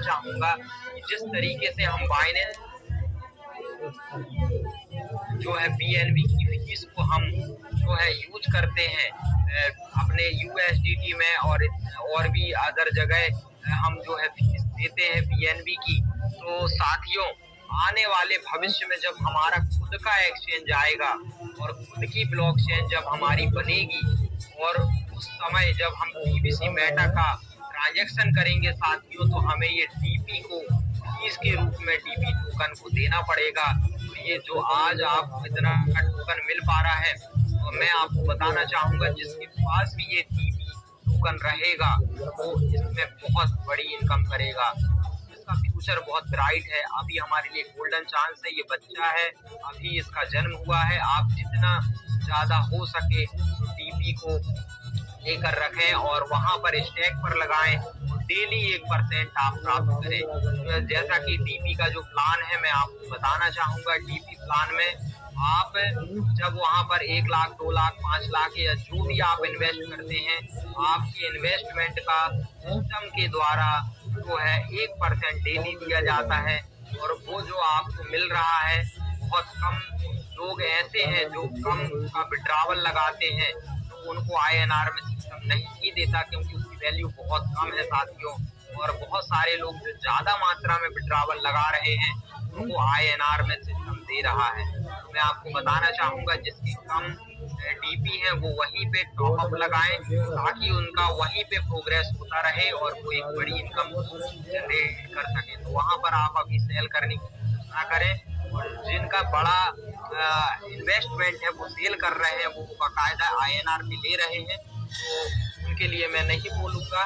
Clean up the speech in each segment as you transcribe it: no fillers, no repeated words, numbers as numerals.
चाहूंगा कि जिस तरीके से हम बाइनेंस जो है बीएनबी की फीस को हम जो है यूज करते हैं अपने यूएसडीटी में और भी अदर जगह हम जो है फीस देते हैं बीएनबी की। तो साथियों, आने वाले भविष्य में जब हमारा खुद का एक्सचेंज आएगा और खुद की ब्लॉकचेन जब हमारी बनेगी और उस समय जब हम बीबीसी मेटा का ट्रांजैक्शन करेंगे साथियों, तो हमें ये डीपी को फीस के रूप में डीपी टोकन को देना पड़ेगा। तो ये जो आज आपको इतना टोकन मिल पा रहा है, तो मैं आपको बताना चाहूंगा जिसके पास भी ये डीपी टोकन रहेगा वो इसमें बहुत बड़ी इनकम करेगा। इसका फ्यूचर बहुत ब्राइट है। अभी हमारे लिए गोल्डन चांस है। ये बच्चा है, अभी इसका जन्म हुआ है। आप जितना ज्यादा हो सके डीपी को लेकर रखें और वहां पर स्टैक पर लगाएं और डेली 1% आप प्राप्त करें। जैसा कि डीपी का जो प्लान है मैं आपको बताना चाहूंगा। डीपी प्लान में आप जब वहां पर 1 लाख 2 लाख 5 लाख या जो भी आप इन्वेस्ट करते हैं, आपकी इन्वेस्टमेंट का सिस्टम के द्वारा जो है 1% डेली दिया जाता है। और वो जो आपको मिल रहा है, बहुत कम लोग ऐसे हैं जो कम का विड्रावल लगाते हैं, तो उनको आईएनआर में सिस्टम नहीं देता क्योंकि उसकी वैल्यू बहुत कम है साथियों। और बहुत सारे लोग जो ज्यादा मात्रा में विड्रावल लगा रहे हैं उनको आईएनआर में सिस्टम दे रहा है। तो मैं आपको बताना चाहूंगा जिसकी कम डीपी है वो वहीं पे टॉप अप लगाएं ताकि उनका वहीं पे प्रोग्रेस होता रहे और वो एक बड़ी इनकम जनरेट कर सके। तो वहां पर आप अभी सेल करने की ना करें। और जिनका बड़ा इन्वेस्टमेंट है वो सेल कर रहे हैं, वो बाकायदा आईएनआर भी ले रहे हैं, तो उनके लिए मैं नहीं बोलूँगा।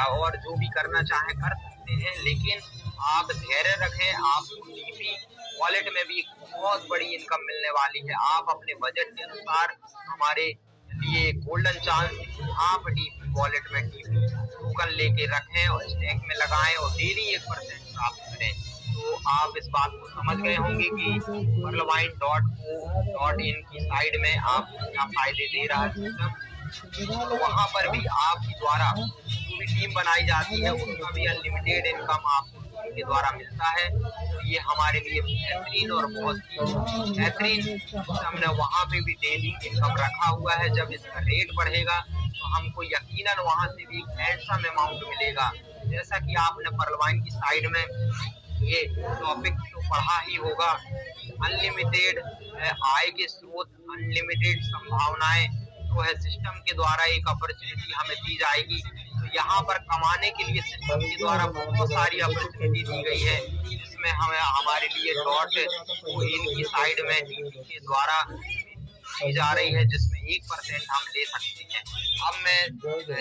और जो भी करना चाहे कर सकते हैं, लेकिन आप धैर्य रखें। आपको डीपी वॉलेट में भी बहुत बड़ी इनकम मिलने वाली है। आप अपने बजट के अनुसार हमारे लिए गोल्डन चांस आप डीपी वॉलेट में डीपी टोकन लेके रखें और स्टैक में लगाएं और डेली 1% प्राप्त करें। तो आप इस बात को समझ गए होंगे कि pearlwine.co.in की साइड में आप क्या फायदे दे रहा है। तो वहाँ पर भी आपके द्वारा जो भी टीम बनाई जाती है उसका भी अनलिमिटेड इनकम आपको टीम के द्वारा मिलता है। तो ये हमारे लिए बेहतरीन और बहुत ही बेहतरीन हमने वहाँ पे भी डेली इनकम रखा हुआ है। जब इसका रेट बढ़ेगा तो हमको यकीनन वहाँ से भी हैंडसम अमाउंट मिलेगा। जैसा कि आपने पर्लवाइन की साइड में ये टॉपिक तो पढ़ा ही होगा, अनलिमिटेड आय के स्रोत, अनलिमिटेड संभावनाएं जो है सिस्टम के द्वारा एक अपॉर्चुनिटी हमें दी जाएगी। तो यहाँ पर कमाने के लिए सिस्टम के द्वारा बहुत सारी अपॉर्चुनिटी दी गई है, जिसमें हमें हमारे लिए डॉट इनकी साइड में डीपी के द्वारा दी जा रही है, जिसमें 1% हम ले सकते हैं। अब मैं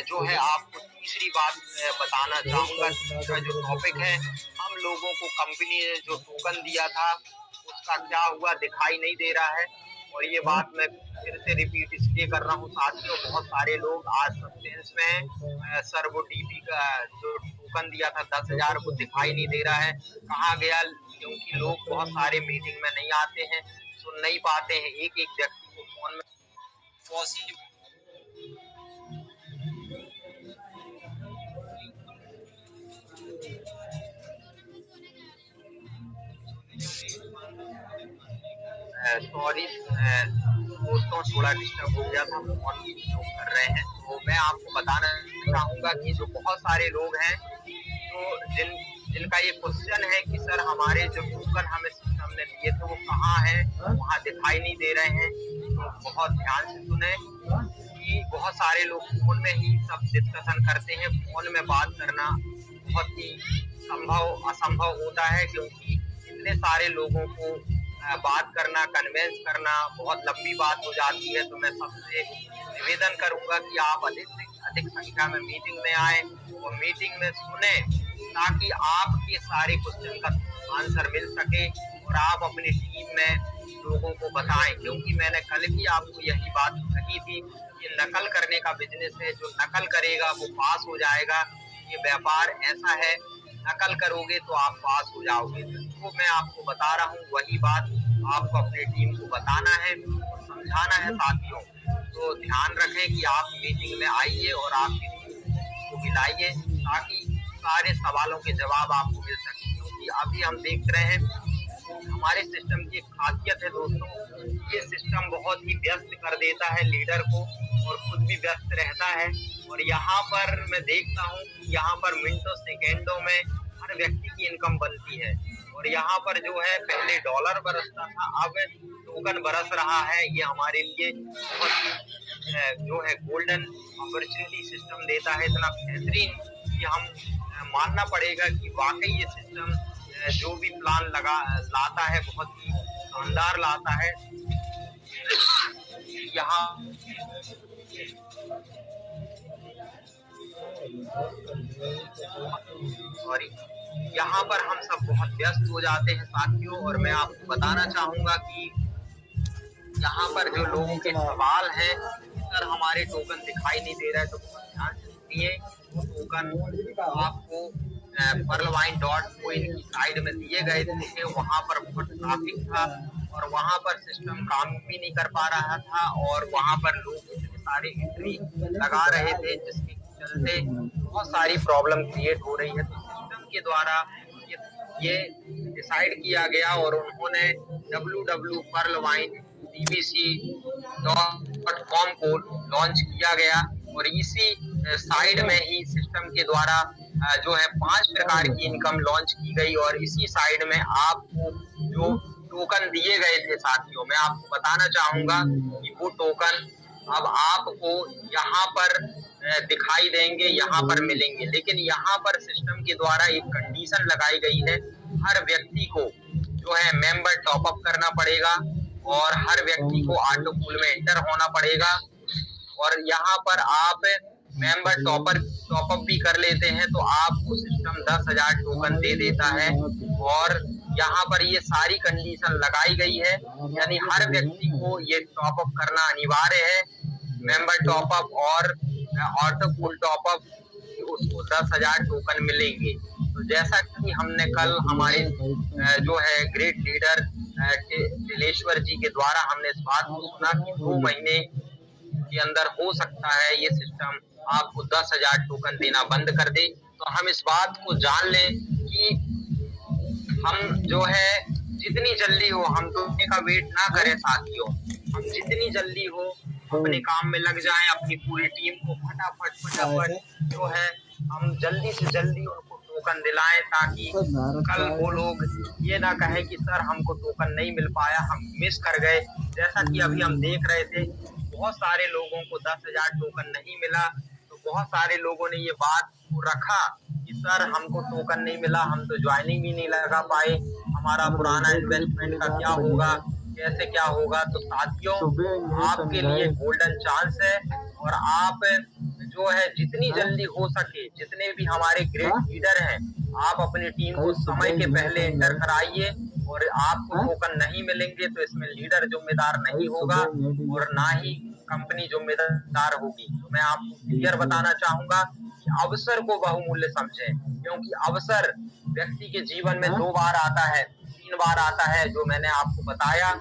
जो है आपको तीसरी बात बताना चाहूंगा। तीसरा जो टॉपिक है, हम लोगों को कंपनी ने जो टोकन दिया था उसका क्या हुआ दिखाई नहीं दे रहा है। और ये बात मैं फिर से रिपीट इसलिए कर रहा हूँ साथियों, बहुत सारे लोग आज सस्पेंस में हैं। सर वो डीपी का जो टोकन दिया था 10,000 वो दिखाई नहीं दे रहा है, कहाँ गया? क्योंकि लोग बहुत सारे मीटिंग में नहीं आते हैं, सुन नहीं पाते हैं। एक एक व्यक्ति को फोन में पॉसिबल सॉरी दोस्तों, थोड़ा डिस्टर्ब हो गया था, फोन यूज कर रहे हैं। तो मैं आपको बताना चाहूंगा कि जो बहुत सारे लोग हैं तो जिनका ये क्वेश्चन है कि सर हमारे जो टोकन हमें सिस्टम ने दिए थे वो कहाँ हैं, वहाँ दिखाई नहीं दे रहे हैं। तो बहुत ध्यान से सुने कि बहुत सारे लोग फोन में ही सब डिस्कशन करते हैं। फोन में बात करना बहुत ही असंभव होता है, क्योंकि इतने सारे लोगों को बात करना, कन्वेंस करना बहुत लंबी बात हो जाती है। तो मैं सबसे निवेदन करूंगा कि आप अधिक से अधिक संख्या में मीटिंग में आए और मीटिंग में सुने, ताकि आपके सारे क्वेश्चन का आंसर मिल सके और आप अपनी टीम में लोगों को बताएं। क्योंकि मैंने कल भी आपको यही बात कही थी, ये नकल करने का बिजनेस है, जो नकल करेगा वो पास हो जाएगा। ये व्यापार ऐसा है, नकल करोगे तो आप पास हो जाओगे। तो मैं आपको बता रहा हूँ वही बात आपको अपनी टीम को बताना है और समझाना है साथियों। तो ध्यान रखें कि आप मीटिंग में आइए और आपकी टीम को भी लाइए, ताकि सारे सवालों के जवाब आपको मिल सके। क्योंकि अभी हम देख रहे हैं हमारे सिस्टम की एक खासियत है दोस्तों, ये सिस्टम बहुत ही व्यस्त कर देता है लीडर को और खुद भी व्यस्त रहता है। और यहाँ पर मैं देखता हूँ कि यहाँ पर मिनटों सेकेंडों में हर व्यक्ति की इनकम बनती है। और यहाँ पर जो है पहले डॉलर बरसता था, अब टोकन बरस रहा है। ये हमारे लिए बहुत ही जो है गोल्डन अपॉर्चुनिटी सिस्टम देता है, इतना बेहतरीन कि हम मानना पड़ेगा कि वाकई ये सिस्टम जो भी प्लान लाता है बहुत ही शानदार लाता है। यहाँ सॉरी यहाँ पर हम सब बहुत व्यस्त हो जाते हैं साथियों। और मैं आपको बताना चाहूंगा कि यहाँ पर जो लोगों के सवाल हैं कि सर हमारे टोकन दिखाई नहीं दे रहा है, तो बहुत ध्यान से सुनिए। वो टोकन आपको Pearlwine.coin की साइड में दिए गए थे। वहाँ पर बहुत ट्रैफिक था और वहाँ पर सिस्टम काम भी नहीं कर पा रहा था और वहाँ पर लोग इतने सारे एंट्री लगा रहे थे जिसके चलते बहुत सारी प्रॉब्लम क्रिएट हो रही है। तो सिस्टम के द्वारा ये डिसाइड किया गया और उन्होंने www.pearlwinepbc.com को लॉन्च किया गया। और इसी साइड में ही सिस्टम के द्वारा जो है 5 प्रकार की इनकम लॉन्च की गई। और इसी साइड में आपको जो टोकन दिए गए थे साथियों, मैं आपको बताना चाहूंगा कि वो टोकन अब आपको यहाँ पर दिखाई देंगे, यहाँ पर मिलेंगे। लेकिन यहाँ पर सिस्टम के द्वारा एक कंडीशन लगाई गई है, हर व्यक्ति को जो है मेंबर टॉपअप करना पड़ेगा और हर व्यक्ति को ऑटो पूल में एंटर होना पड़ेगा। और यहाँ पर आप मेंबर टॉपअप भी कर लेते हैं तो आपको सिस्टम 10,000 टोकन दे देता है। और यहाँ पर ये सारी कंडीशन लगाई गई है, यानी हर व्यक्ति को ये टॉपअप करना अनिवार्य है। मेंबर टॉपअप और ऑटो पूल टॉपअप, उसको 10,000 टोकन मिलेंगे। तो जैसा कि हमने कल हमारे जो है ग्रेट लीडर तिलेश्वर जी के द्वारा हमने इस बात को सुना कि 2 महीने के अंदर हो सकता है ये सिस्टम आपको 10,000 टोकन देना बंद कर दे। तो हम इस बात को जान लें कि हम जो है जितनी जल्दी हो, हम तो का वेट ना करें साथियों, हम जितनी जल्दी हो अपने काम में लग जाएं, अपनी पूरी टीम को फटाफट जो है हम जल्दी से जल्दी उनको टोकन दिलाएं, ताकि कल वो लोग ये ना कहें कि सर हमको टोकन नहीं मिल पाया, हम मिस कर गए। जैसा कि अभी हम देख रहे थे बहुत सारे लोगों को 10,000 टोकन नहीं मिला, तो बहुत सारे लोगों ने ये बात को रखा कि सर हमको टोकन नहीं मिला, हम तो ज्वाइनिंग भी नहीं लगा पाए, हमारा पुराना इन्वेस्टमेंट का क्या होगा, कैसे क्या होगा। तो साथियों आपके लिए गोल्डन चांस है और आप जो है जितनी जल्दी हो सके, जितने भी हमारे ग्रेट लीडर हैं, आप अपनी टीम को समय के पहले एंटर कराइए। और आपको टोकन नहीं मिलेंगे तो इसमें लीडर जिम्मेदार नहीं होगा और ना ही कंपनी जिम्मेदार होगी। तो मैं आपको क्लियर बताना चाहूंगा कि अवसर को बहुमूल्य समझें, क्योंकि अवसर व्यक्ति के जीवन में 2 बार आता है, 3 बार आता है, जो मैंने आपको बताया।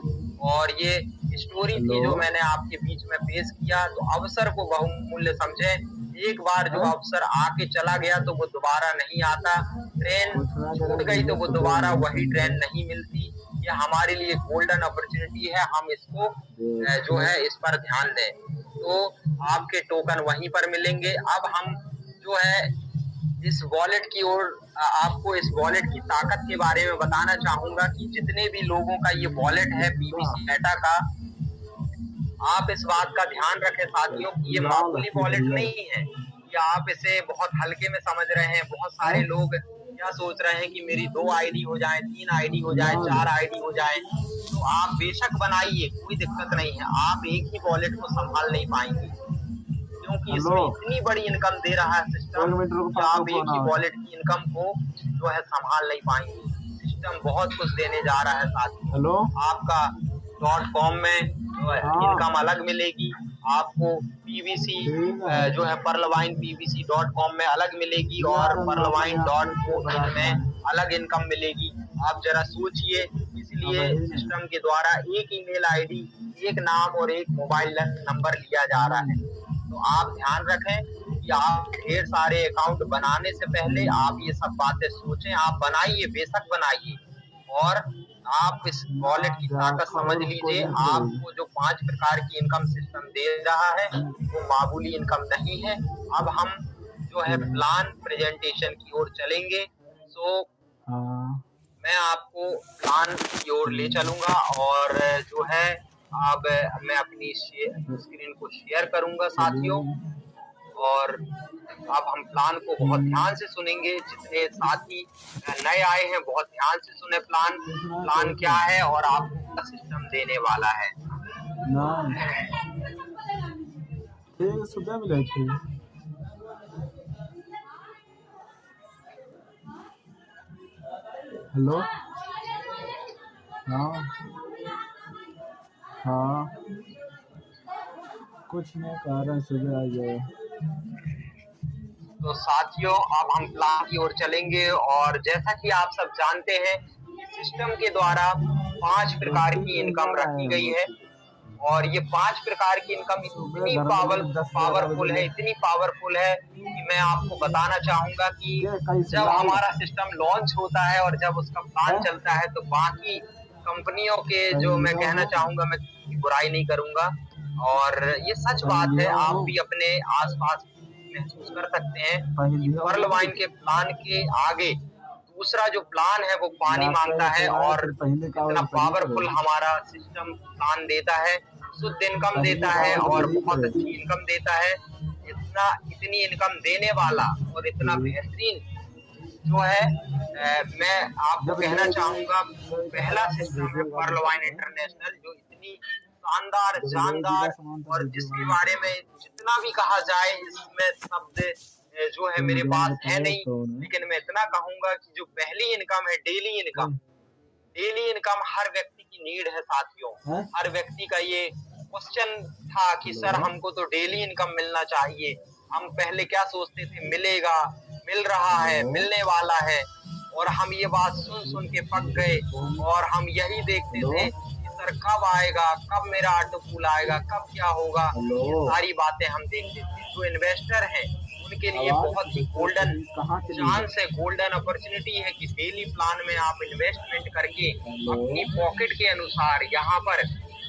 और ये स्टोरी थी जो मैंने आपके बीच में पेश किया। तो अवसर को बहुमूल्य समझें। एक बार जो अवसर आके चला गया तो वो दोबारा नहीं आता। ट्रेन छूट गई तो वो दोबारा वही ट्रेन नहीं मिलती। ये हमारे लिए गोल्डन अपॉर्चुनिटी है, हम इसको जो है इस पर ध्यान दें तो आपके टोकन वहीं पर मिलेंगे। अब हम जो है इस वॉलेट की ओर आपको इस वॉलेट की ताकत के बारे में बताना चाहूंगा कि जितने भी लोगों का ये वॉलेट है पीबीसी मेटा का, आप इस बात का ध्यान रखें साथियों कि ये मामूली वॉलेट नहीं है कि आप इसे बहुत हल्के में समझ रहे हैं। बहुत सारे लोग क्या सोच रहे हैं कि मेरी 2 आईडी हो जाए, 3 आईडी हो जाए, 4 आईडी हो जाए। तो आप बेशक बनाइए, कोई दिक्कत नहीं है, आप एक ही वॉलेट को संभाल नहीं पाएंगे क्योंकि इसमें इतनी बड़ी इनकम दे रहा है सिस्टम कि आप एक ही वॉलेट की इनकम को जो है संभाल नहीं पाएंगे। सिस्टम बहुत कुछ देने जा रहा है साथियों। आपका .com में जो है इनकम अलग मिलेगी, आपको पीवीसी जो है Pearlwinepbc.com में अलग मिलेगी और Pearlwine.coin में अलग इनकम मिलेगी। आप जरा सोचिए। इसलिए सिस्टम के द्वारा एक ईमेल आईडी, एक नाम और एक मोबाइल नंबर लिया जा रहा है। तो आप ध्यान रखें कि आप ढेर सारे अकाउंट बनाने से पहले आप ये सब बातें सोचें। आप बनाइए, बेशक बनाइए, और आप इस वॉलेट की ताकत समझ लीजिए। आपको जो 5 प्रकार की इनकम सिस्टम दे रहा है वो मामूली इनकम नहीं है। अब हम जो है प्लान प्रेजेंटेशन की ओर चलेंगे। सो मैं आपको प्लान की ओर ले चलूंगा, और जो है अब मैं अपनी स्क्रीन को शेयर करूंगा साथियों, और अब हम प्लान को बहुत ध्यान से सुनेंगे। जितने साथी नए आए हैं बहुत ध्यान से सुने प्लान क्या है और आपको क्या सिस्टम देने वाला है। हेलो, हाँ कुछ नहीं कह रहे, सुबह आ गए। तो साथियों अब हम प्लान की ओर चलेंगे, और जैसा कि आप सब जानते हैं सिस्टम के द्वारा 5 प्रकार की इनकम रखी गई है, और ये 5 प्रकार की इनकम इतनी पावरफुल है, इतनी पावरफुल है कि मैं आपको बताना चाहूंगा कि जब हमारा सिस्टम लॉन्च होता है और जब उसका प्लान चलता है तो बाकी कंपनियों के जो मैं कहना चाहूंगा, मैं बुराई नहीं करूंगा, और ये सच बात है, आप भी अपने आसपास महसूस कर सकते हैं कि पर्ल वाइन के प्लान के आगे दूसरा जो प्लान है वो पानी मांगता है, और इतना पावरफुल हमारा सिस्टम प्लान देता है, शुद्ध इनकम देता है और बहुत अच्छी इनकम देता है। इतनी इनकम देने वाला और इतना बेहतरीन जो है मैं आपको कहना चाहूंगा पहला सिस्टम है पर्ल वाइन इंटरनेशनल, जो इतनी शानदार जानदार, और जिसके बारे में जितना भी कहा जाए इसमें शब्द जो है मेरे पास है नहीं, लेकिन मैं इतना कहूंगा कि जो पहली इनकम है डेली इनकम हर व्यक्ति की नीड है साथियों। हर व्यक्ति का ये क्वेश्चन था कि सर हमको तो डेली इनकम मिलना चाहिए। हम पहले क्या सोचते थे, मिलेगा, मिल रहा है, मिलने वाला है, और हम ये बात सुन के पक गए, और हम यही देखते थे कि सर कब आएगा, कब मेरा ऑटो पूल आएगा, कब क्या होगा, ये सारी बातें हम देखते थे। जो इन्वेस्टर हैं उनके लिए बहुत ही गोल्डन चांस है, गोल्डन अपॉर्चुनिटी है कि डेली प्लान में आप इन्वेस्टमेंट करके अपनी पॉकेट के अनुसार यहाँ पर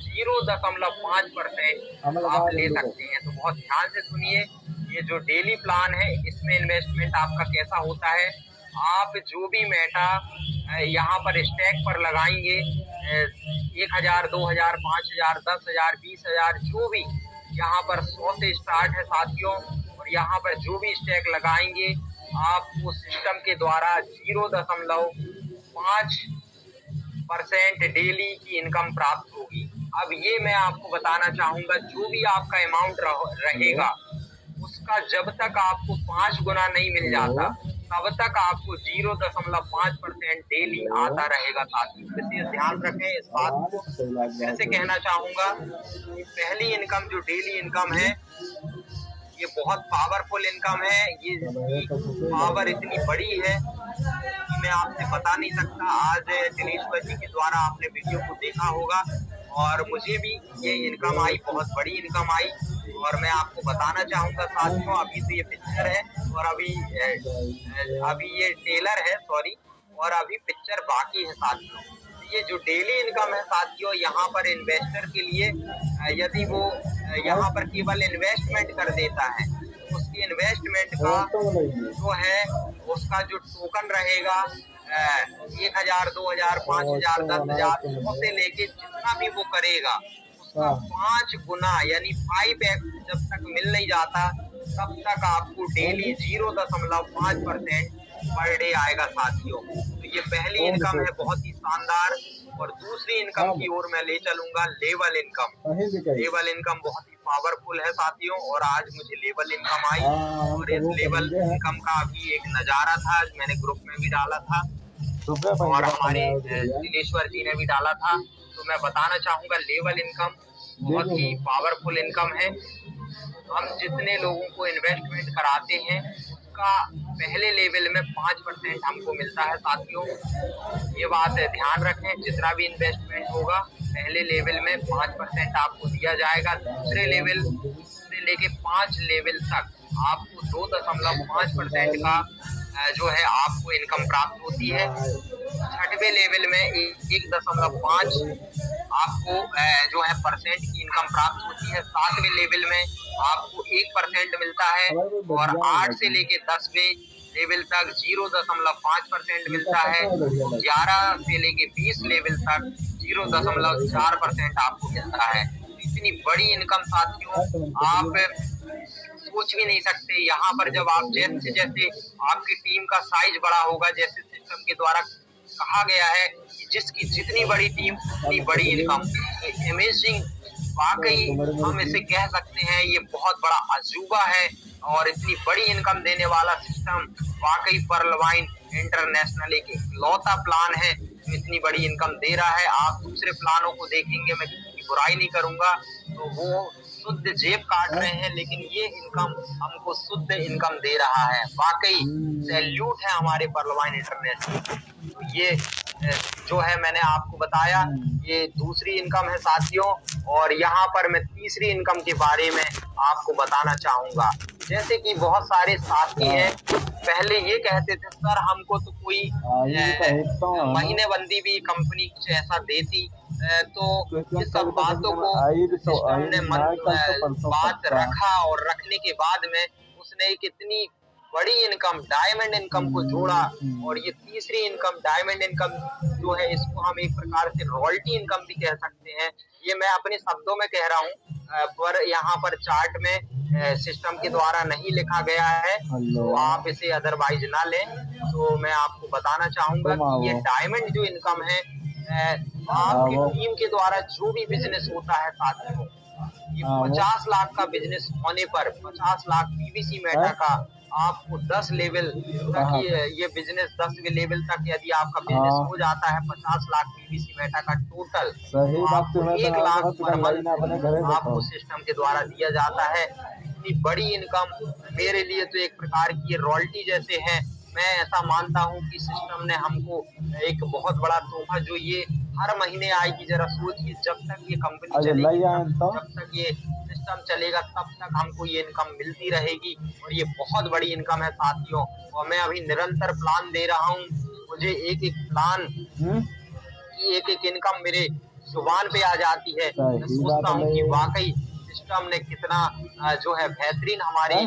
0.5% आप ले सकते हैं। तो बहुत ध्यान से सुनिए, ये जो डेली प्लान है इसमें इन्वेस्टमेंट आपका कैसा होता है। आप जो भी मेटा यहाँ पर स्टैक पर लगाएंगे, 1000, 2000, 5000, 10,000, 20,000, जो भी यहाँ पर 100 से स्टार्ट है साथियों, और यहाँ पर जो भी स्टैक लगाएंगे आपको सिस्टम के द्वारा 0.5% डेली की इनकम प्राप्त होगी। अब ये मैं आपको बताना चाहूंगा, जो भी आपका अमाउंट रहेगा उसका जब तक आपको 5 गुना नहीं मिल जाता तब तक आपको 0.5% डेली आता रहेगा साथियों। इसलिए ध्यान रखें इस बात को। ऐसे कहना चाहूंगा कि पहली इनकम जो डेली इनकम है ये बहुत पावरफुल इनकम है। ये पावर इतनी बड़ी है कि मैं आपसे बता नहीं सकता। आज दिनेश्वर जी के द्वारा आपने वीडियो को देखा होगा, और मुझे भी ये इनकम आई, बहुत बड़ी इनकम आई, और मैं आपको बताना चाहूंगा साथियों, अभी तो ये पिक्चर है और अभी ये टेलर है, सॉरी, और अभी पिक्चर बाकी है साथियों। ये जो डेली इनकम है साथियों, यहाँ पर इन्वेस्टर के लिए यदि वो यहाँ पर केवल इन्वेस्टमेंट कर देता है, उसकी इन्वेस्टमेंट का जो है उसका जो टोकन रहेगा 1000, 2000, 5000, 10,000 से लेके जितना भी वो करेगा उसका 5 गुना यानी 5x जब तक मिल नहीं जाता तब तक आपको डेली 0.5% पर डे आएगा साथियों। तो ये पहली इनकम है बहुत ही शानदार। और दूसरी इनकम की ओर मैं ले चलूंगा लेवल इनकम। लेवल इनकम बहुत ही पावरफुल है साथियों, और आज मुझे लेवल इनकम आई, और इस लेवल इनकम का अभी एक नजारा था, मैंने ग्रुप में भी डाला था और हमारे दिनेश्वर जी ने भी डाला था। तो मैं बताना चाहूंगा लेवल इनकम बहुत ही पावरफुल इनकम है। हम जितने लोगों को इन्वेस्टमेंट कराते हैं उसका पहले लेवल में 5% हमको मिलता है साथियों। ये बात ध्यान रखें, जितना भी इन्वेस्टमेंट होगा पहले लेवल में 5% आपको दिया जाएगा। दूसरे लेवल से लेके 5 लेवल तक आपको 2.5% का जो है आपको इनकम प्राप्त होती है। छठवें लेवल में 1.5 आपको जो है परसेंट की इनकम प्राप्त होती है। सातवें लेवल में आपको 1% मिलता है और 8 से लेके 10वें लेवल तक 0.5% मिलता है। 11 से लेके 20 लेवल तक 0.4% आपको मिलता है। इतनी बड़ी इनकम साथियों आप सोच भी नहीं सकते। यहाँ पर जब आप जैसे जैसे आपकी टीम का साइज बड़ा होगा, जैसे सिस्टम के द्वारा कहा गया है कि जिसकी जितनी बड़ी टीम उतनी बड़ी इनकम। अमेजिंग, वाकई हम इसे कह सकते हैं ये बहुत बड़ा अजूबा है और इतनी बड़ी इनकम देने वाला सिस्टम वाकई पर्लवाइन इंटरनेशनल एक इकलौता प्लान है जो इतनी बड़ी इनकम दे रहा है। आप दूसरे प्लानों को देखेंगे, मैं किसी की बुराई नहीं करूंगा, तो वो शुद्ध जेब काट रहे हैं, लेकिन ये इनकम हमको शुद्ध इनकम दे रहा है। वाकई सैल्यूट है हमारे पर्लवाइन इंटरनेशनल। तो ये जो है मैंने आपको बताया, ये दूसरी इनकम है साथियों। और यहाँ पर मैं तीसरी इनकम के बारे में आपको बताना चाहूंगा। जैसे कि बहुत सारे साथी हैं, पहले ये कहते थे सर हमको तो कोई महीने बंदी भी कंपनी कुछ ऐसा देती, तो ये सब बातों को सिस्टम ने बात रखा और रखने के बाद में उसने एक इतनी बड़ी इनकम डायमंड इनकम को जोड़ा। और ये तीसरी इनकम डायमंड इनकम जो है, इसको हम एक प्रकार से रॉयल्टी इनकम भी कह सकते हैं। ये मैं अपने शब्दों में कह रहा हूँ, पर यहाँ पर चार्ट में सिस्टम के द्वारा नहीं लिखा गया है, तो आप इसे अदरवाइज ना लें। तो मैं आपको बताना चाहूंगा कि ये डायमंड जो इनकम है, आपकी टीम के द्वारा जो भी बिजनेस होता है साथियों, ये 50 लाख का बिजनेस होने पर 50 लाख पीवीसी मेटा का आपको 10 लेवल तक ये बिजनेस 10वें लेवल तक यदि आपका बिजनेस हो जाता है 50 लाख पीवीसी मेटा का टोटल, तो आपको 1 लाख पर मंथ आपको सिस्टम के द्वारा दिया जाता है। इतनी बड़ी इनकम मेरे लिए तो एक प्रकार की रॉयल्टी जैसे है। मैं ऐसा मानता हूँ कि सिस्टम ने हमको एक बहुत बड़ा तोहफा जो ये हर महीने आएगी, जरा सोचिए जब तक ये कंपनी चलेगी, जब तक ये सिस्टम चलेगा तब तक हमको ये इनकम मिलती रहेगी। और ये बहुत बड़ी इनकम है साथियों। और मैं अभी निरंतर प्लान दे रहा हूँ, मुझे एक एक प्लान की एक एक इनकम मेरे जुबान पे आ जाती है। मैं सोचता हूँ कि वाकई सिस्टम ने कितना जो है बेहतरीन हमारी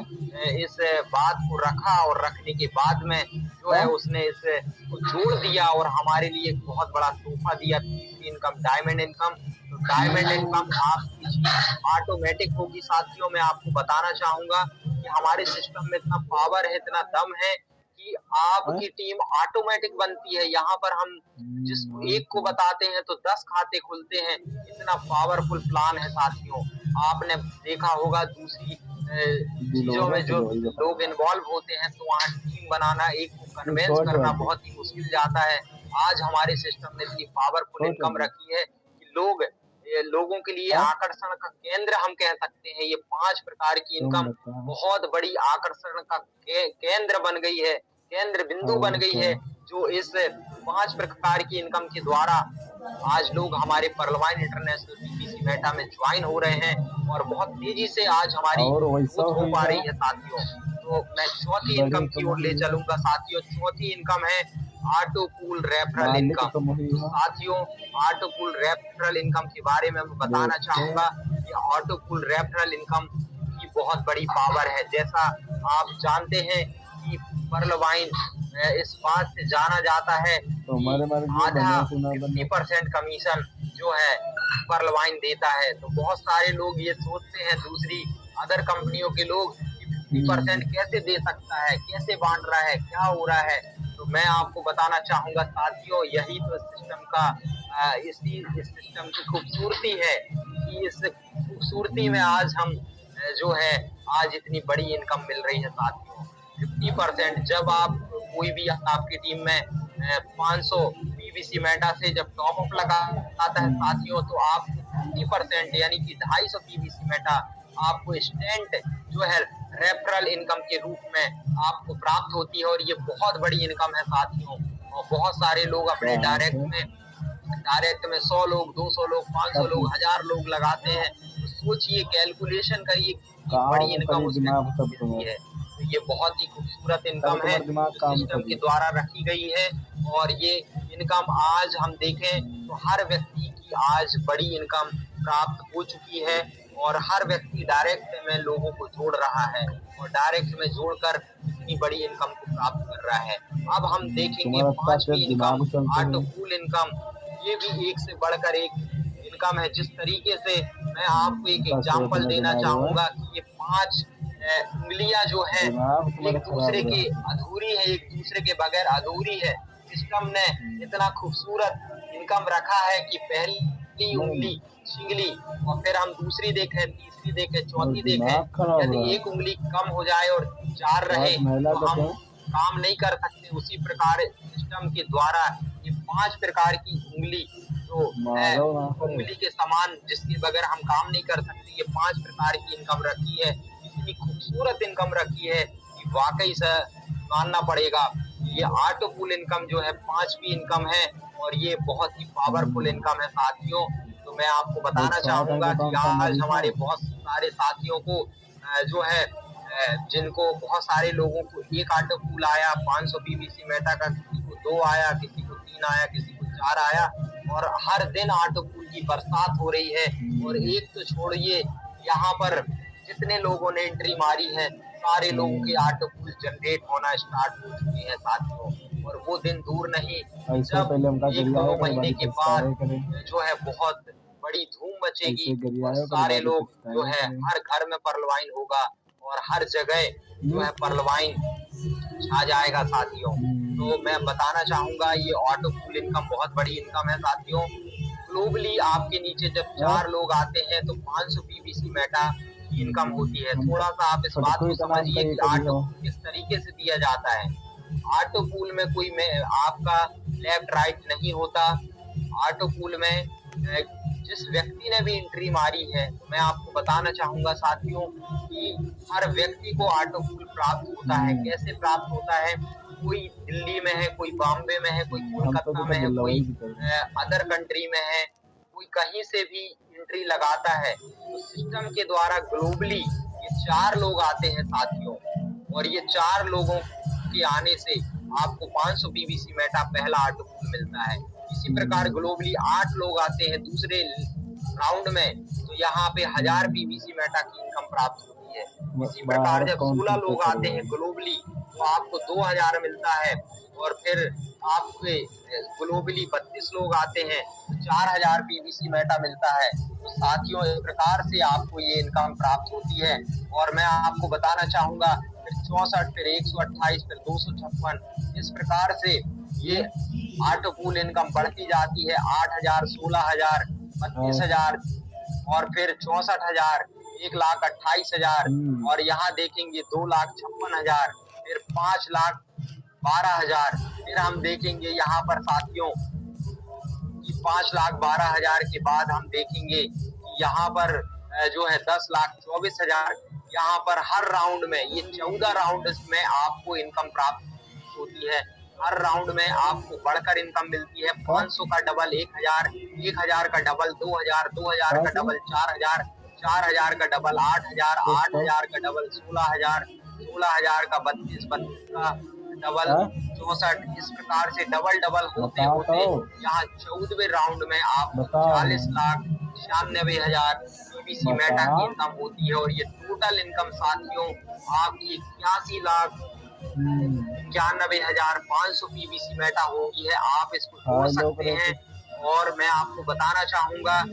इस बात को रखा और रखने के बाद में जो है उसने इस को जोड़ दिया और हमारे लिए एक बहुत बड़ा तोहफा दिया, तीसरी इनकम डायमंड इनकम। तो डायमंड इनकम आपकी ऑटोमेटिक होगी साथियों। मैं आपको बताना चाहूंगा कि हमारे सिस्टम में इतना पावर है, इतना दम है कि आपकी टीम ऑटोमेटिक बनती है। यहाँ पर हम जिसको एक को बताते हैं तो 10 खाते खुलते हैं। इतना पावरफुल प्लान है साथियों। आपने देखा होगा दूसरी चीजों में जो लोग इन्वॉल्व होते हैं, तो वहाँ टीम बनाना, एक को कन्वेंस करना बहुत ही मुश्किल जाता है। आज हमारे सिस्टम ने इतनी पावरफुल इनकम रखी है कि लोगों के लिए आकर्षण का केंद्र हम कह सकते हैं। ये 5 प्रकार की इनकम बहुत बड़ी आकर्षण का केंद्र बन गई है, केंद्र बिंदु बन गई है, जो इस 5 प्रकार की इनकम के द्वारा आज लोग हमारे पर्लवाइन इंटरनेशनल पीवीसी मेटा में ज्वाइन हो रहे हैं और बहुत तेजी से आज हमारी ग्रोथ हो पा रही है साथियों। तो मैं चौथी इनकम की ओर ले चलूंगा साथियों। चौथी इनकम है ऑटो पूल रेफरल इनकम। तो साथियों, ऑटो पूल रेफरल इनकम के बारे में मैं बताना चाहूंगा कि ऑटो पूल रेफरल इनकम की बहुत बड़ी पावर है। जैसा आप जानते हैं कि पर्लवाइन इस बात से जाना जाता है कि आधा 50% कमीशन जो है पर्लवाइन देता है। तो बहुत सारे लोग ये सोचते हैं, दूसरी अदर कंपनियों के लोग, 50% कैसे दे सकता है, कैसे बांट रहा है, क्या हो रहा है। तो मैं आपको बताना चाहूंगा साथियों, यही तो सिस्टम का इस सिस्टम की खूबसूरती है कि इस खूबसूरती में आज हम जो है आज इतनी बड़ी इनकम मिल रही है साथियों। 50% जब आप कोई भी आपकी टीम में 500 पीवीसी मेटा से जब टॉप अप लगाता है साथियों, तो आपको 50% यानी कि 250 पीवीसी मेटा आपको स्टेंट जो है रेफरल इनकम के रूप में आपको प्राप्त होती है। और ये बहुत बड़ी इनकम है साथियों। और बहुत सारे लोग अपने डायरेक्ट में 100 लोग, 200 लोग, 500 लोग, 1000 लोग लगाते हैं। तो सोचिए, कैलकुलेशन करिए कितनी काम बड़ी इनकम करी उस दिमाग व्यक्ति सब को मिलती है। तो ये बहुत ही खूबसूरत तब इनकम है तुम्हारा दिमाग जो काम सिस्टम के करी। द्वारा रखी गई है। और ये इनकम आज हम देखें तो हर व्यक्ति की आज बड़ी इनकम प्राप्त हो चुकी है और हर व्यक्ति डायरेक्ट में लोगों को जोड़ रहा है और डायरेक्ट में जोड़कर इतनी बड़ी इनकम को प्राप्त कर रहा है। अब हम देखेंगे तुम्हारा इतना पांचवी तेज इनकम, दिमाग चलता ऑटो है। Cool income. ये भी एक से बढ़कर एक इनकम है। जिस तरीके से मैं आपको एक इतना एग्जांपल सोचने देना दिमाग हुआ चाहूंगा कि ये 5 उंगलियां जो हैं दिमाग एक तुम्हारा दूसरे खराब के रहा। अधूरी है, एक दूसरे के बगैर अधूरी है। सिस्टम ने इतना खूबसूरत इनकम रखा है कि पहली नहीं, उंगली छिंगली और फिर हम दूसरी देखें, तीसरी देखें, और चौथी देखें, दिमाग खराब यदि रहा। एक उंगली कम हो जाए और 4 बात रहे महिला तो का हम क्यों काम नहीं कर सकते। उसी प्रकार सिस्टम के द्वारा ये 5 प्रकार की उंगली जो है मारो ना करे। उंगली के समान जिसके बगैर हम काम नहीं कर सकते, ये 5 प्रकार की इनकम रखी है। इतनी खूबसूरत इनकम रखी है कि वाकई से मानना पड़ेगा। ये ऑटो पूल इनकम जो है 5वीं इनकम है और ये बहुत ही पावरफुल इनकम है साथियों। तो मैं आपको और बताना तुम्हारा कहीं चाहूंगा का कि कौन सा आज नदी था। हमारे बहुत सारे साथियों को जो है जिनको बहुत सारे लोगों को एक ऑटो पूल आया 500 पीवीसी मेटा का, किसी को 2 आया, किसी को 3 आया, किसी को 4 आया और हर दिन ऑटो पूल की बरसात हो रही है। और एक तो छोड़िए, यहाँ पर जितने लोगों ने एंट्री मारी है सारे लोगों के ऑटो पूल जनरेट होना स्टार्ट हो चुके हैं साथियों। और वो दिन दूर नहीं कि ऐसे जब पहले हमका 1-2 गरियाया करे महीने बड़ी के पछताए बाद करे। जो है बहुत बड़ी धूम मचेगी ऐसे और गरियाया करे सारे बड़ी लोग जो पछताए है करे। हर घर में परलवाइन होगा और हर जगह जो है परलवाइन छा जाएगा साथियों। तो मैं बताना चाहूंगा ये ऑटो पूल इनकम बहुत बड़ी इनकम है साथियों। ग्लोबली आपके नीचे जब 4 लोग आते हैं तो 500 पीवीसी मेटा की इनकम होती है। हम थोड़ा सा आप इस बात फटकोई को का नाम समझिए का ये कि करी ऑटो हो। पूल किस तरीके से दिया जाता है। ऑटो पूल में कोई में आपका लेफ्ट राइट नहीं होता। ऑटो पूल में जिस व्यक्ति ने भी एंट्री मारी है, तो मैं आपको बताना चाहूंगा साथियों कि हर व्यक्ति को ऑटो पूल प्राप्त होता है। कैसे प्राप्त होता है? कोई दिल्ली में है, कोई बॉम्बे में है, कोई हम तो कोलकाता बेटा में है, कोई बुल्लवाई भी कर। अदर कंट्री में है, कोई कहीं से भी एंट्री लगाता है। तो सिस्टम के द्वारा ग्लोबली ये 4 लोग आते हैं साथियों और ये 4 लोगों के आने से आपको 500 पीवीसी मेटा पहला ऑटो पूल मिलता है। इसी प्रकार ग्लोबली 8 लोग आते हैं दूसरे राउंड में, तो यहाँ पे 1000 पीवीसी मेटा की इनकम प्राप्त होती है। इसी प्रकार बाहर जब कौन 16 पीछे लोग पड़ आते हैं गए। ग्लोबली तो आपको 2000 मिलता है और फिर आपके ग्लोबली 32 लोग आते हैं तो 4000 पीवीसी मेटा मिलता है। तो साथियों इस प्रकार से आपको ये इनकम प्राप्त होती है। और मैं आपको बताना चाहूंगा फिर 64, फिर 128, फिर 256, इस प्रकार से ये ऑटो पूल इनकम बढ़ती जाती है। 8000, 16000, 32,000 और फिर 64,000, 1,28,000 और यहाँ देखेंगे 2,56,000, फिर 5,12,000। फिर हम देखेंगे यहाँ पर साथियों कि 5,12,000 के बाद हम देखेंगे कि यहाँ पर जो है 10,24,000। यहाँ पर हर राउंड में ये 14 राउंड में आपको इनकम प्राप्त होती है। हर राउंड में आपको बढ़कर इनकम मिलती है। 500 का डबल 1,000, 1,000 का डबल 2,000, 2,000 का डबल 4,000, 4,000 का डबल 8,000, 8,000 का डबल 16,000, 16,000 का 32, 32 का डबल 64। इस प्रकार से डबल डबल होते होते यहाँ 14वें राउंड में आपको 40,96,000 पीवीसी मेटा की इनकम होती है। और ये टोटल इनकम साथियों आपकी 81,91,500 पीवीसी मेटा होगी है। आप इसको जोड़ सकते हैं। और मैं आपको बताना चाहूंगा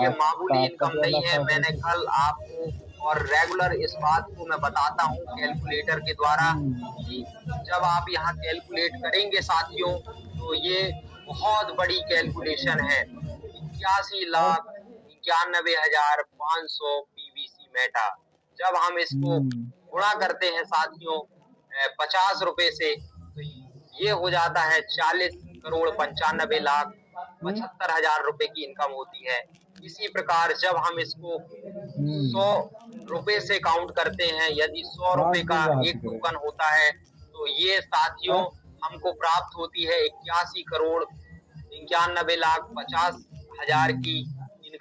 ये मामूली इनकम नहीं है। मैंने कल आपको और रेगुलर इस बात को मैं बताता हूँ कैलकुलेटर के द्वारा कि जब आप यहाँ कैलकुलेट करेंगे साथियों तो ये बहुत बड़ी कैलकुलेशन है। 81,91,500 पीवीसी मेटा जब हम इसको गुणा करते हैं साथियों 50 रुपए से तो ये हो जाता है 40,95,75,000 रुपए की इनकम होती है। इसी प्रकार जब हम इसको 100 रुपए से काउंट करते हैं, यदि 100 रुपए का एक टोकन होता है तो ये साथियों हमको प्राप्त होती है 81,91,50,000 की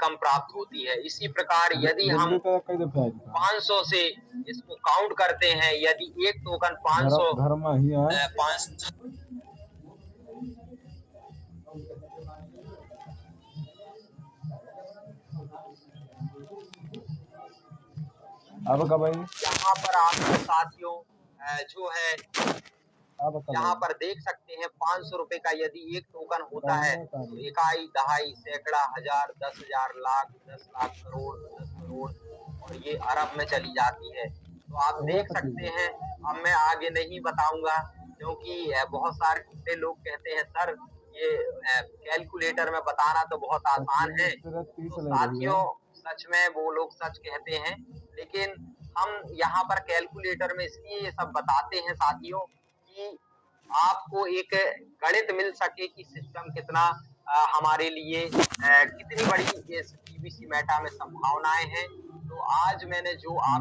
कम प्राप्त होती है। इसी प्रकार यदि हम 500 से इसको काउंट करते हैं, यदि एक टोकन 500 घर में ही है। 500 अब का भाई यहाँ पर आपको साथियों जो है यहाँ पर देख सकते हैं 500 रुपए का यदि एक टोकन होता है तो इकाई, दहाई, सैकड़ा, हजार, 10,000, लाख, 10 लाख, करोड़, 10 करोड़ और ये अरब में चली जाती है। तो आप देख सकते हैं। अब मैं आगे नहीं बताऊंगा क्योंकि बहुत सारे लोग कहते हैं सर ये कैलकुलेटर में बताना तो बहुत आसान है। तो साथियों सच में वो लोग सच कहते हैं, लेकिन हम यहाँ पर कैलकुलेटर में इसलिए ये सब बताते हैं साथियों कि आपको एक गणित मिल सके कि सिस्टम कितना हमारे लिए कितनी बड़ी इस पीवीसी मेटा में संभावनाएं हैं। तो आज मैंने जो आप